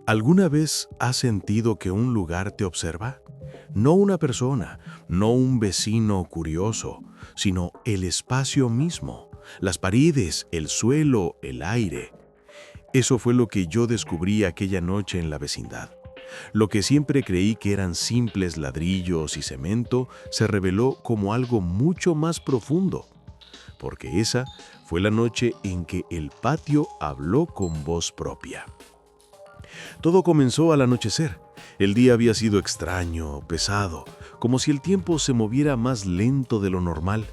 ¿Alguna vez has sentido que un lugar te observa? No una persona, no un vecino curioso, sino el espacio mismo, las paredes, el suelo, el aire. Eso fue lo que yo descubrí aquella noche en la vecindad. Lo que siempre creí que eran simples ladrillos y cemento se reveló como algo mucho más profundo, porque esa fue la noche en que el patio habló con voz propia. Todo comenzó al anochecer. El día había sido extraño, pesado, como si el tiempo se moviera más lento de lo normal.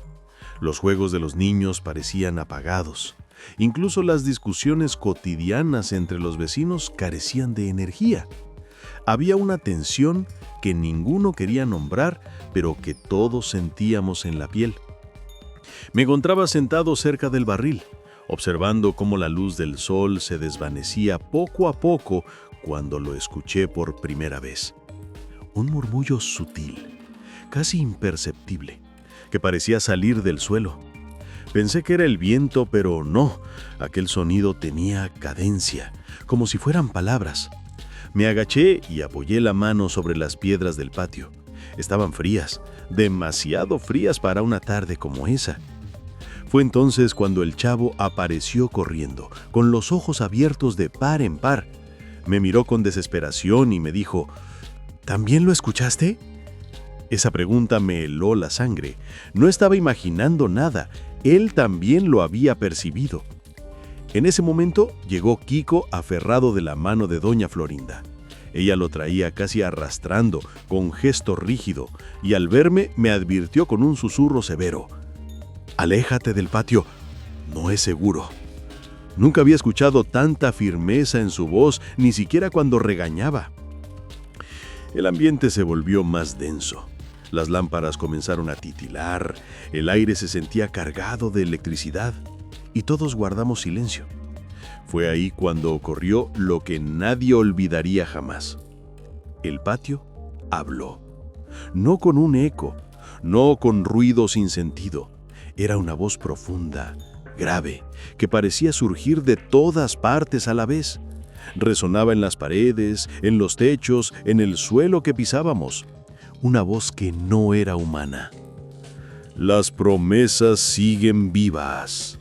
Los juegos de los niños parecían apagados. Incluso las discusiones cotidianas entre los vecinos carecían de energía. Había una tensión que ninguno quería nombrar, pero que todos sentíamos en la piel. Me encontraba sentado cerca del barril, observando cómo la luz del sol se desvanecía poco a poco cuando lo escuché por primera vez. Un murmullo sutil, casi imperceptible, que parecía salir del suelo. Pensé que era el viento, pero no, aquel sonido tenía cadencia, como si fueran palabras. Me agaché y apoyé la mano sobre las piedras del patio. Estaban frías, demasiado frías para una tarde como esa. Fue entonces cuando el chavo apareció corriendo, con los ojos abiertos de par en par. Me miró con desesperación y me dijo, ¿también lo escuchaste? Esa pregunta me heló la sangre. No estaba imaginando nada, él también lo había percibido. En ese momento llegó Kiko aferrado de la mano de doña Florinda. Ella lo traía casi arrastrando, con gesto rígido, y al verme me advirtió con un susurro severo. «Aléjate del patio, no es seguro». Nunca había escuchado tanta firmeza en su voz, ni siquiera cuando regañaba. El ambiente se volvió más denso. Las lámparas comenzaron a titilar, el aire se sentía cargado de electricidad, y todos guardamos silencio. Fue ahí cuando ocurrió lo que nadie olvidaría jamás. El patio habló. No con un eco, no con ruido sin sentido. Era una voz profunda, grave, que parecía surgir de todas partes a la vez. Resonaba en las paredes, en los techos, en el suelo que pisábamos. Una voz que no era humana. Las promesas siguen vivas.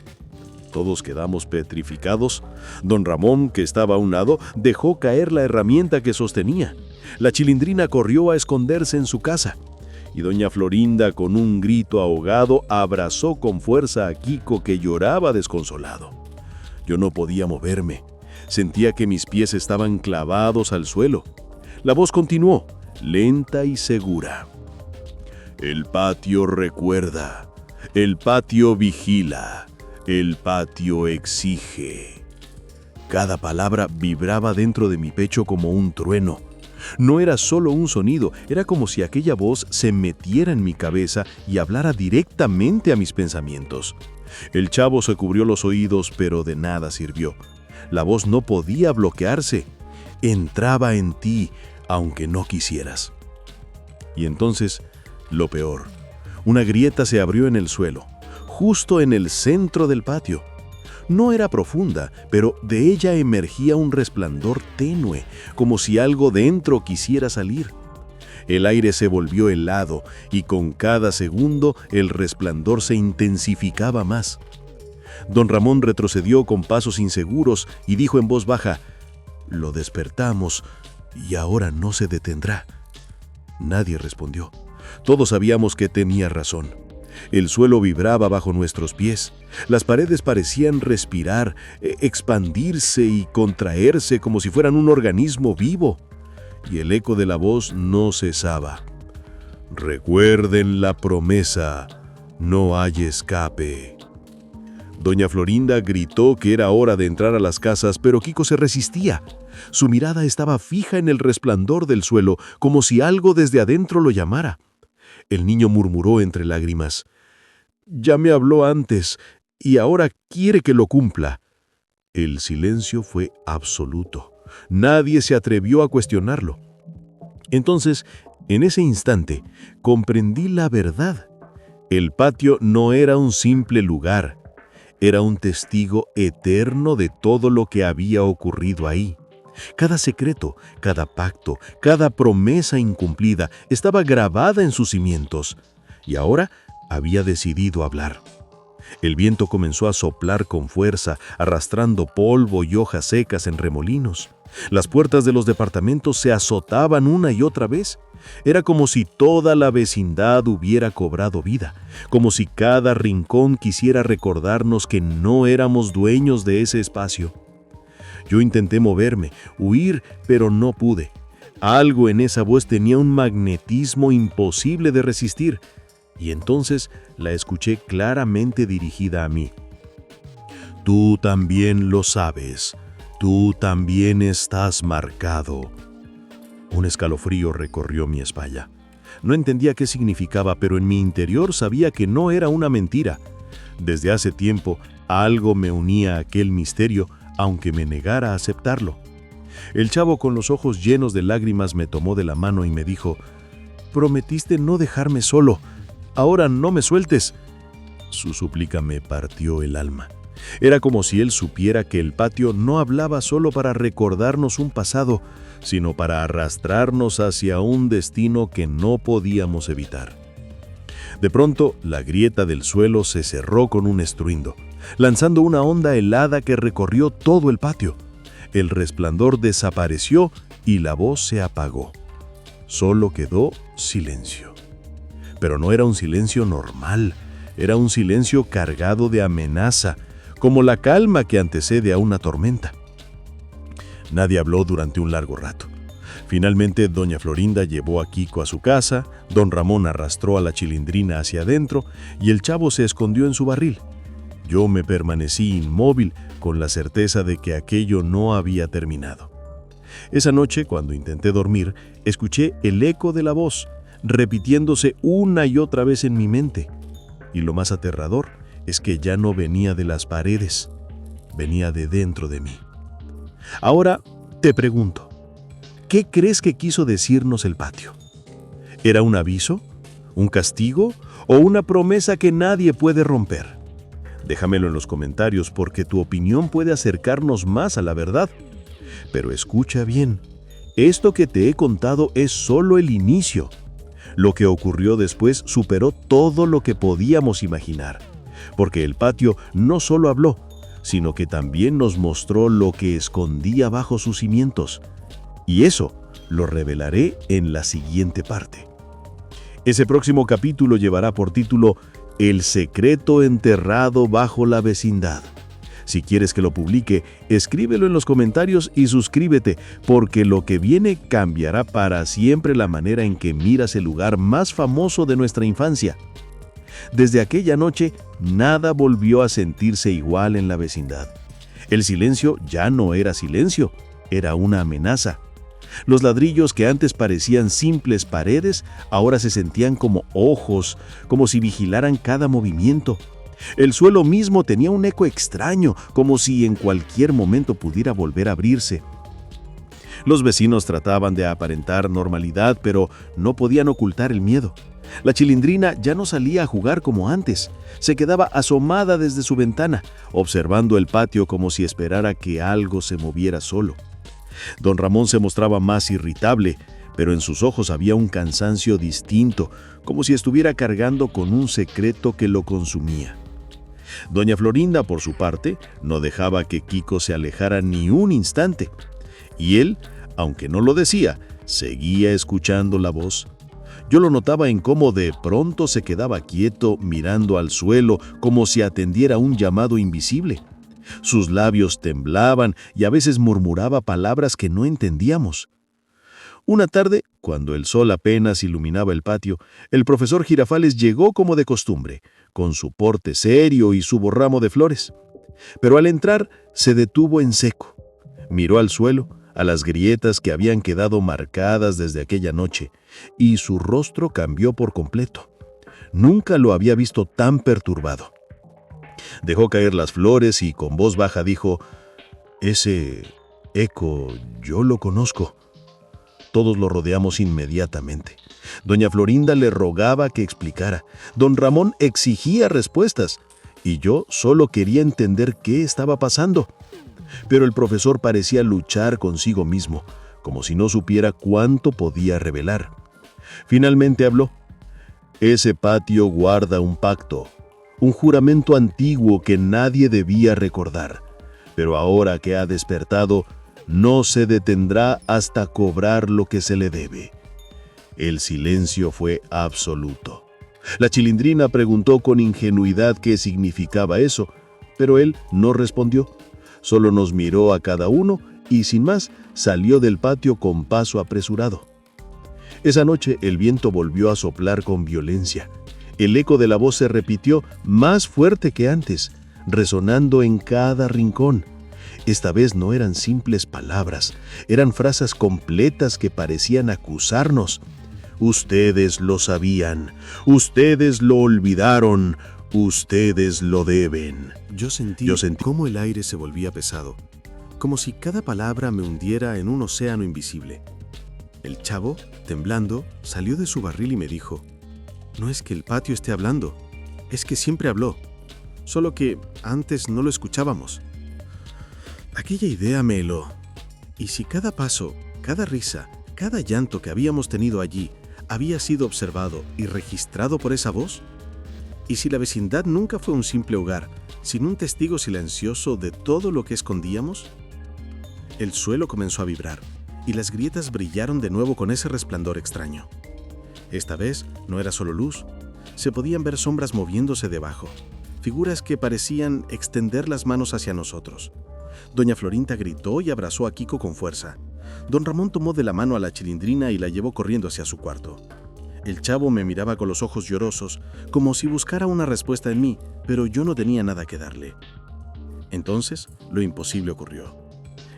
Todos quedamos petrificados. Don Ramón, que estaba a un lado, dejó caer la herramienta que sostenía. La Chilindrina corrió a esconderse en su casa. Y doña Florinda, con un grito ahogado, abrazó con fuerza a Kiko, que lloraba desconsolado. Yo no podía moverme. Sentía que mis pies estaban clavados al suelo. La voz continuó, lenta y segura. El patio recuerda, el patio vigila, el patio exige. Cada palabra vibraba dentro de mi pecho como un trueno. No era solo un sonido, era como si aquella voz se metiera en mi cabeza y hablara directamente a mis pensamientos. El chavo se cubrió los oídos, pero de nada sirvió. La voz no podía bloquearse. Entraba en ti, aunque no quisieras. Y entonces, lo peor, una grieta se abrió en el suelo, justo en el centro del patio. No era profunda, pero de ella emergía un resplandor tenue, como si algo dentro quisiera salir. El aire se volvió helado y con cada segundo el resplandor se intensificaba más. Don Ramón retrocedió con pasos inseguros y dijo en voz baja, «Lo despertamos y ahora no se detendrá». Nadie respondió. Todos sabíamos que tenía razón. El suelo vibraba bajo nuestros pies. Las paredes parecían respirar, expandirse y contraerse como si fueran un organismo vivo. Y el eco de la voz no cesaba. «Recuerden la promesa, no hay escape». Doña Florinda gritó que era hora de entrar a las casas, pero Kiko se resistía. Su mirada estaba fija en el resplandor del suelo, como si algo desde adentro lo llamara. El niño murmuró entre lágrimas, «Ya me habló antes, y ahora quiere que lo cumpla». El silencio fue absoluto. Nadie se atrevió a cuestionarlo. Entonces, en ese instante, comprendí la verdad. El patio no era un simple lugar. Era un testigo eterno de todo lo que había ocurrido ahí. Cada secreto, cada pacto, cada promesa incumplida estaba grabada en sus cimientos, y ahora había decidido hablar. El viento comenzó a soplar con fuerza, arrastrando polvo y hojas secas en remolinos. Las puertas de los departamentos se azotaban una y otra vez. Era como si toda la vecindad hubiera cobrado vida, como si cada rincón quisiera recordarnos que no éramos dueños de ese espacio. Yo intenté moverme, huir, pero no pude. Algo en esa voz tenía un magnetismo imposible de resistir, y entonces la escuché claramente dirigida a mí. «Tú también lo sabes. Tú también estás marcado». Un escalofrío recorrió mi espalda. No entendía qué significaba, pero en mi interior sabía que no era una mentira. Desde hace tiempo, algo me unía a aquel misterio, aunque me negara a aceptarlo. El chavo con los ojos llenos de lágrimas me tomó de la mano y me dijo: «Prometiste no dejarme solo. Ahora no me sueltes». Su súplica me partió el alma. Era como si él supiera que el patio no hablaba solo para recordarnos un pasado, sino para arrastrarnos hacia un destino que no podíamos evitar. De pronto, la grieta del suelo se cerró con un estruendo, lanzando una onda helada que recorrió todo el patio. El resplandor desapareció y la voz se apagó. Solo quedó silencio. Pero no era un silencio normal, era un silencio cargado de amenaza, como la calma que antecede a una tormenta. Nadie habló durante un largo rato. Finalmente, doña Florinda llevó a Kiko a su casa, don Ramón arrastró a la Chilindrina hacia adentro y el chavo se escondió en su barril. Yo me permanecí inmóvil, con la certeza de que aquello no había terminado. Esa noche, cuando intenté dormir, escuché el eco de la voz, repitiéndose una y otra vez en mi mente. Y lo más aterrador es que ya no venía de las paredes, venía de dentro de mí. Ahora te pregunto, ¿qué crees que quiso decirnos el patio? ¿Era un aviso? ¿Un castigo? ¿O una promesa que nadie puede romper? Déjamelo en los comentarios porque tu opinión puede acercarnos más a la verdad. Pero escucha bien, esto que te he contado es solo el inicio. Lo que ocurrió después superó todo lo que podíamos imaginar, porque el patio no solo habló, sino que también nos mostró lo que escondía bajo sus cimientos. Y eso lo revelaré en la siguiente parte. Ese próximo capítulo llevará por título El secreto enterrado bajo la vecindad. Si quieres que lo publique, escríbelo en los comentarios y suscríbete, porque lo que viene cambiará para siempre la manera en que miras el lugar más famoso de nuestra infancia. Desde aquella noche, nada volvió a sentirse igual en la vecindad. El silencio ya no era silencio, era una amenaza. Los ladrillos que antes parecían simples paredes, ahora se sentían como ojos, como si vigilaran cada movimiento. El suelo mismo tenía un eco extraño, como si en cualquier momento pudiera volver a abrirse. Los vecinos trataban de aparentar normalidad, pero no podían ocultar el miedo. La Chilindrina ya no salía a jugar como antes. Se quedaba asomada desde su ventana, observando el patio como si esperara que algo se moviera solo. Don Ramón se mostraba más irritable, pero en sus ojos había un cansancio distinto, como si estuviera cargando con un secreto que lo consumía. Doña Florinda, por su parte, no dejaba que Kiko se alejara ni un instante. Y él, aunque no lo decía, seguía escuchando la voz. Yo lo notaba en cómo de pronto se quedaba quieto mirando al suelo como si atendiera un llamado invisible. Sus labios temblaban y a veces murmuraba palabras que no entendíamos. Una tarde, cuando el sol apenas iluminaba el patio, el profesor Girafales llegó como de costumbre, con su porte serio y su borramo de flores. Pero al entrar, se detuvo en seco. Miró al suelo, a las grietas que habían quedado marcadas desde aquella noche, y su rostro cambió por completo. Nunca lo había visto tan perturbado. Dejó caer las flores y con voz baja dijo: «Ese eco yo lo conozco». Todos lo rodeamos inmediatamente. Doña Florinda le rogaba que explicara. Don Ramón exigía respuestas. Y yo solo quería entender qué estaba pasando. Pero el profesor parecía luchar consigo mismo, como si no supiera cuánto podía revelar. Finalmente habló. Ese patio guarda un pacto, un juramento antiguo que nadie debía recordar, pero ahora que ha despertado, no se detendrá hasta cobrar lo que se le debe. El silencio fue absoluto. La Chilindrina preguntó con ingenuidad qué significaba eso, pero él no respondió. Solo nos miró a cada uno y sin más salió del patio con paso apresurado. Esa noche el viento volvió a soplar con violencia. El eco de la voz se repitió más fuerte que antes, resonando en cada rincón. Esta vez no eran simples palabras, eran frases completas que parecían acusarnos. Ustedes lo sabían, ustedes lo olvidaron, ustedes lo deben. Yo sentí cómo el aire se volvía pesado, como si cada palabra me hundiera en un océano invisible. El chavo, temblando, salió de su barril y me dijo: no es que el patio esté hablando, es que siempre habló, solo que antes no lo escuchábamos. Aquella idea me heló. ¿Y si cada paso, cada risa, cada llanto que habíamos tenido allí había sido observado y registrado por esa voz? ¿Y si la vecindad nunca fue un simple hogar, sin un testigo silencioso de todo lo que escondíamos? El suelo comenzó a vibrar, y las grietas brillaron de nuevo con ese resplandor extraño. Esta vez no era solo luz, se podían ver sombras moviéndose debajo, figuras que parecían extender las manos hacia nosotros. Doña Florinda gritó y abrazó a Kiko con fuerza. Don Ramón tomó de la mano a la Chilindrina y la llevó corriendo hacia su cuarto. El chavo me miraba con los ojos llorosos, como si buscara una respuesta en mí, pero yo no tenía nada que darle. Entonces, lo imposible ocurrió.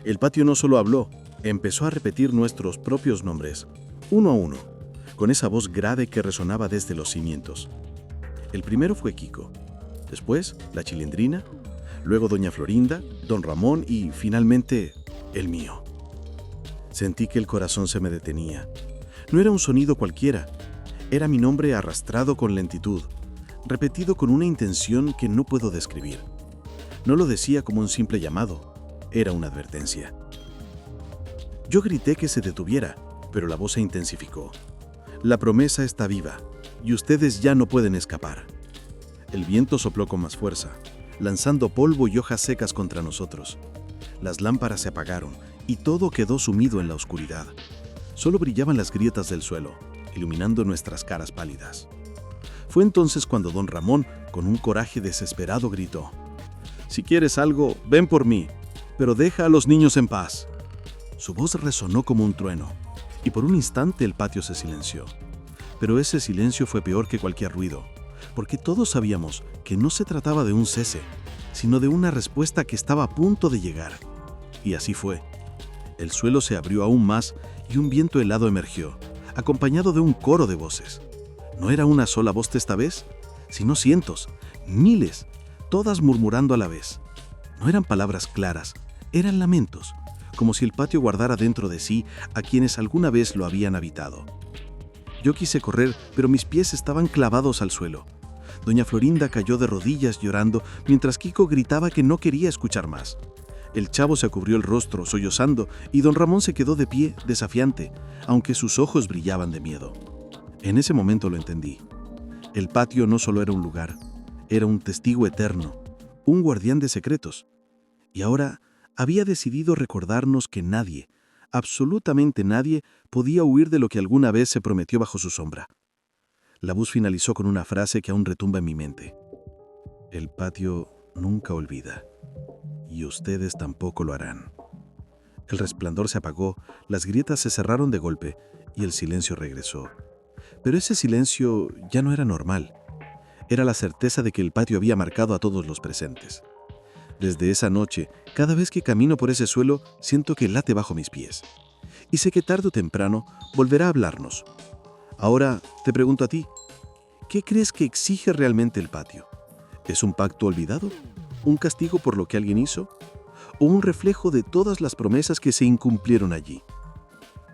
El patio no solo habló, empezó a repetir nuestros propios nombres, uno a uno, con esa voz grave que resonaba desde los cimientos. El primero fue Kiko, después la Chilindrina, luego Doña Florinda, Don Ramón y, finalmente, el mío. Sentí que el corazón se me detenía. No era un sonido cualquiera, era mi nombre arrastrado con lentitud, repetido con una intención que no puedo describir. No lo decía como un simple llamado, era una advertencia. Yo grité que se detuviera, pero la voz se intensificó. La promesa está viva, y ustedes ya no pueden escapar. El viento sopló con más fuerza, lanzando polvo y hojas secas contra nosotros. Las lámparas se apagaron, y todo quedó sumido en la oscuridad. Solo brillaban las grietas del suelo, iluminando nuestras caras pálidas. Fue entonces cuando don Ramón, con un coraje desesperado, gritó: «Si quieres algo, ven por mí, pero deja a los niños en paz». Su voz resonó como un trueno, y por un instante el patio se silenció. Pero ese silencio fue peor que cualquier ruido, porque todos sabíamos que no se trataba de un cese, sino de una respuesta que estaba a punto de llegar. Y así fue. El suelo se abrió aún más y un viento helado emergió, acompañado de un coro de voces. No era una sola voz esta vez, sino cientos, miles, todas murmurando a la vez. No eran palabras claras, eran lamentos, como si el patio guardara dentro de sí a quienes alguna vez lo habían habitado. Yo quise correr, pero mis pies estaban clavados al suelo. Doña Florinda cayó de rodillas llorando, mientras Kiko gritaba que no quería escuchar más. El chavo se cubrió el rostro, sollozando, y don Ramón se quedó de pie, desafiante, aunque sus ojos brillaban de miedo. En ese momento lo entendí. El patio no solo era un lugar, era un testigo eterno, un guardián de secretos. Y ahora había decidido recordarnos que nadie, absolutamente nadie, podía huir de lo que alguna vez se prometió bajo su sombra. La voz finalizó con una frase que aún retumba en mi mente. El patio nunca olvida, y ustedes tampoco lo harán. El resplandor se apagó, las grietas se cerraron de golpe, y el silencio regresó. Pero ese silencio ya no era normal. Era la certeza de que el patio había marcado a todos los presentes. Desde esa noche, cada vez que camino por ese suelo, siento que late bajo mis pies. Y sé que tarde o temprano volverá a hablarnos. Ahora te pregunto a ti, ¿qué crees que exige realmente el patio? ¿Es un pacto olvidado? ¿Un castigo por lo que alguien hizo? ¿O un reflejo de todas las promesas que se incumplieron allí?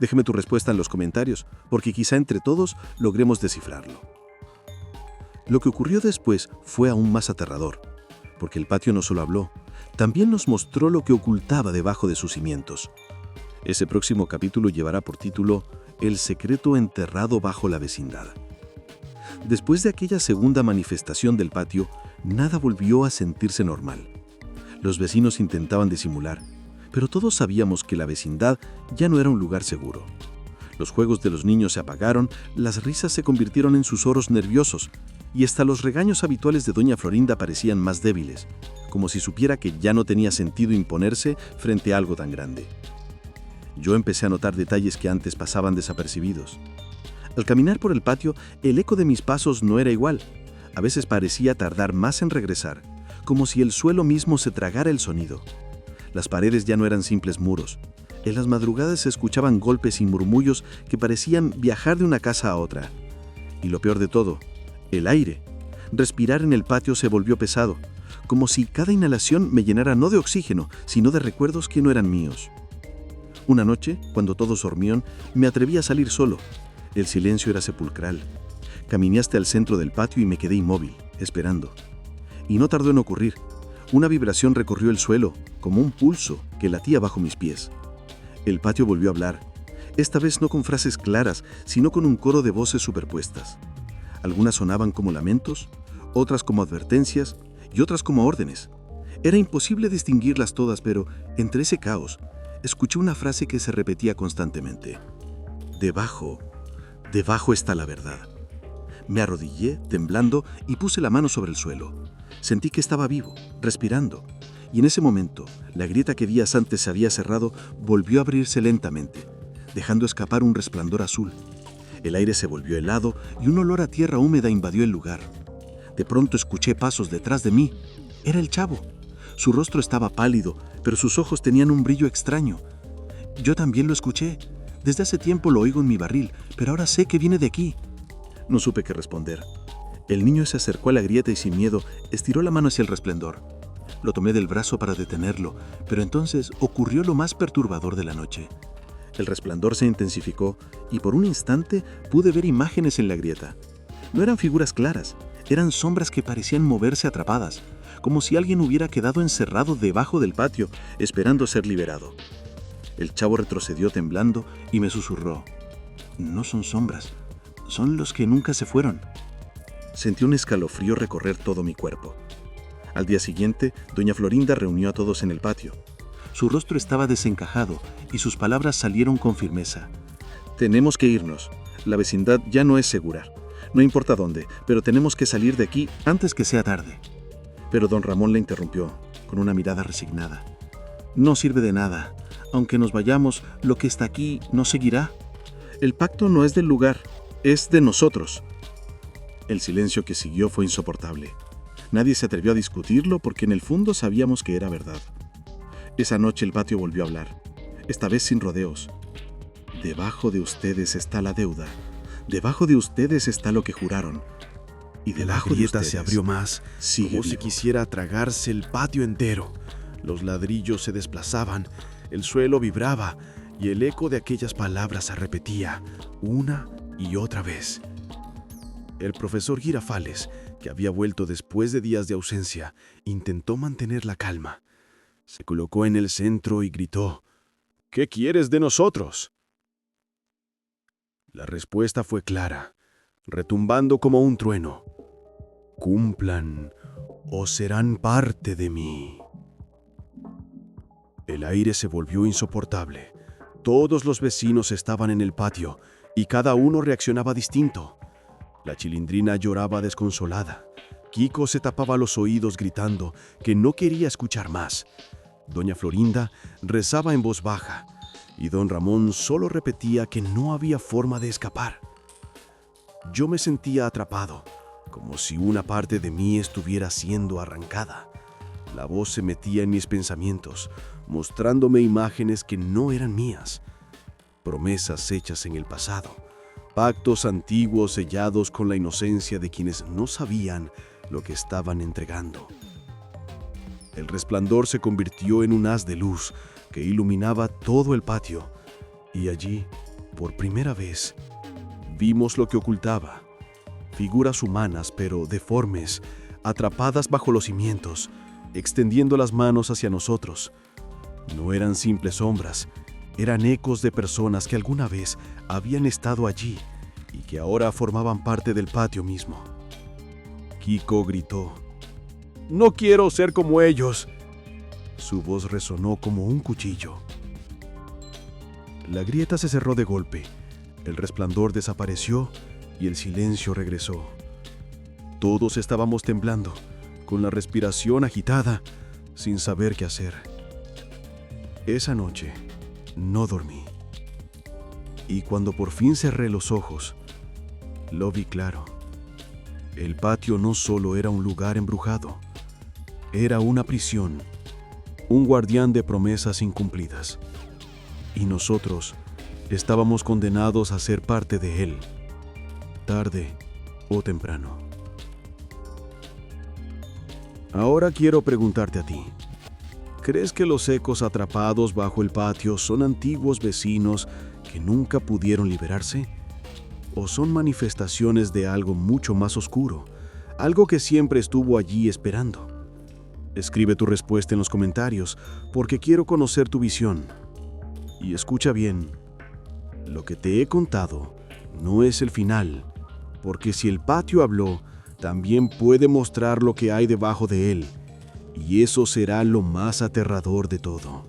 Déjame tu respuesta en los comentarios, porque quizá entre todos logremos descifrarlo. Lo que ocurrió después fue aún más aterrador, porque el patio no solo habló, también nos mostró lo que ocultaba debajo de sus cimientos. Ese próximo capítulo llevará por título El secreto enterrado bajo la vecindad. Después de aquella segunda manifestación del patio, nada volvió a sentirse normal. Los vecinos intentaban disimular, pero todos sabíamos que la vecindad ya no era un lugar seguro. Los juegos de los niños se apagaron, las risas se convirtieron en susurros nerviosos, y hasta los regaños habituales de doña Florinda parecían más débiles, como si supiera que ya no tenía sentido imponerse frente a algo tan grande. Yo empecé a notar detalles que antes pasaban desapercibidos. Al caminar por el patio, el eco de mis pasos no era igual. A veces parecía tardar más en regresar, como si el suelo mismo se tragara el sonido. Las paredes ya no eran simples muros. En las madrugadas se escuchaban golpes y murmullos que parecían viajar de una casa a otra. Y lo peor de todo, el aire. Respirar en el patio se volvió pesado, como si cada inhalación me llenara no de oxígeno, sino de recuerdos que no eran míos. Una noche, cuando todos dormían, me atreví a salir solo. El silencio era sepulcral. Caminé hasta el centro del patio y me quedé inmóvil, esperando. Y no tardó en ocurrir. Una vibración recorrió el suelo, como un pulso que latía bajo mis pies. El patio volvió a hablar, esta vez no con frases claras, sino con un coro de voces superpuestas. Algunas sonaban como lamentos, otras como advertencias y otras como órdenes. Era imposible distinguirlas todas, pero entre ese caos, escuché una frase que se repetía constantemente. Debajo está la verdad. Me arrodillé, temblando, y puse la mano sobre el suelo. Sentí que estaba vivo, respirando, y en ese momento, la grieta que días antes se había cerrado volvió a abrirse lentamente, dejando escapar un resplandor azul. El aire se volvió helado y un olor a tierra húmeda invadió el lugar. De pronto escuché pasos detrás de mí. Era el chavo. Su rostro estaba pálido, pero sus ojos tenían un brillo extraño. Yo también lo escuché. Desde hace tiempo lo oigo en mi barril, pero ahora sé que viene de aquí. No supe qué responder. El niño se acercó a la grieta y sin miedo estiró la mano hacia el resplandor. Lo tomé del brazo para detenerlo, pero entonces ocurrió lo más perturbador de la noche. El resplandor se intensificó y por un instante pude ver imágenes en la grieta. No eran figuras claras, eran sombras que parecían moverse atrapadas, como si alguien hubiera quedado encerrado debajo del patio, esperando ser liberado. El chavo retrocedió temblando y me susurró: «No son sombras, son los que nunca se fueron». Sentí un escalofrío recorrer todo mi cuerpo. Al día siguiente, doña Florinda reunió a todos en el patio. Su rostro estaba desencajado y sus palabras salieron con firmeza. «Tenemos que irnos. La vecindad ya no es segura. No importa dónde, pero tenemos que salir de aquí antes que sea tarde». Pero don Ramón le interrumpió, con una mirada resignada. «No sirve de nada. Aunque nos vayamos, lo que está aquí no seguirá. El pacto no es del lugar, es de nosotros». El silencio que siguió fue insoportable. Nadie se atrevió a discutirlo porque en el fondo sabíamos que era verdad. Esa noche el patio volvió a hablar, esta vez sin rodeos. «Debajo de ustedes está la deuda. Debajo de ustedes está lo que juraron. Y debajo La de grieta ustedes se abrió más, sigue como si vivo». quisiera tragarse el patio entero. Los ladrillos se desplazaban, el suelo vibraba y el eco de aquellas palabras se repetía una y otra vez. El profesor Girafales, que había vuelto después de días de ausencia, intentó mantener la calma. Se colocó en el centro y gritó: «¿Qué quieres de nosotros?». La respuesta fue clara, retumbando como un trueno: «Cumplan o serán parte de mí». El aire se volvió insoportable. Todos los vecinos estaban en el patio y cada uno reaccionaba distinto. La Chilindrina lloraba desconsolada. Kiko se tapaba los oídos gritando que no quería escuchar más. Doña Florinda rezaba en voz baja y don Ramón solo repetía que no había forma de escapar. Yo me sentía atrapado, como si una parte de mí estuviera siendo arrancada. La voz se metía en mis pensamientos, mostrándome imágenes que no eran mías. Promesas hechas en el pasado, pactos antiguos sellados con la inocencia de quienes no sabían lo que estaban entregando. El resplandor se convirtió en un haz de luz que iluminaba todo el patio, y allí, por primera vez, vimos lo que ocultaba: figuras humanas pero deformes, atrapadas bajo los cimientos, extendiendo las manos hacia nosotros. No eran simples sombras, eran ecos de personas que alguna vez habían estado allí y que ahora formaban parte del patio mismo. Kiko gritó: «¡No quiero ser como ellos!». Su voz resonó como un cuchillo. La grieta se cerró de golpe, el resplandor desapareció y el silencio regresó. Todos estábamos temblando, con la respiración agitada, sin saber qué hacer. Esa noche no dormí. Y cuando por fin cerré los ojos, lo vi claro. El patio no solo era un lugar embrujado, era una prisión, un guardián de promesas incumplidas. Y nosotros estábamos condenados a ser parte de él, tarde o temprano. Ahora quiero preguntarte a ti. ¿Crees que los ecos atrapados bajo el patio son antiguos vecinos que nunca pudieron liberarse? ¿O son manifestaciones de algo mucho más oscuro, algo que siempre estuvo allí esperando? Escribe tu respuesta en los comentarios, porque quiero conocer tu visión. Y escucha bien, lo que te he contado no es el final, porque si el patio habló, también puede mostrar lo que hay debajo de él, y eso será lo más aterrador de todo.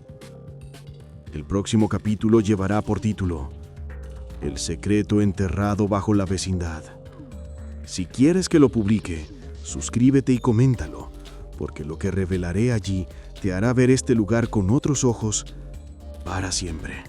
El próximo capítulo llevará por título El secreto enterrado bajo la vecindad. Si quieres que lo publique, suscríbete y coméntalo, porque lo que revelaré allí te hará ver este lugar con otros ojos para siempre.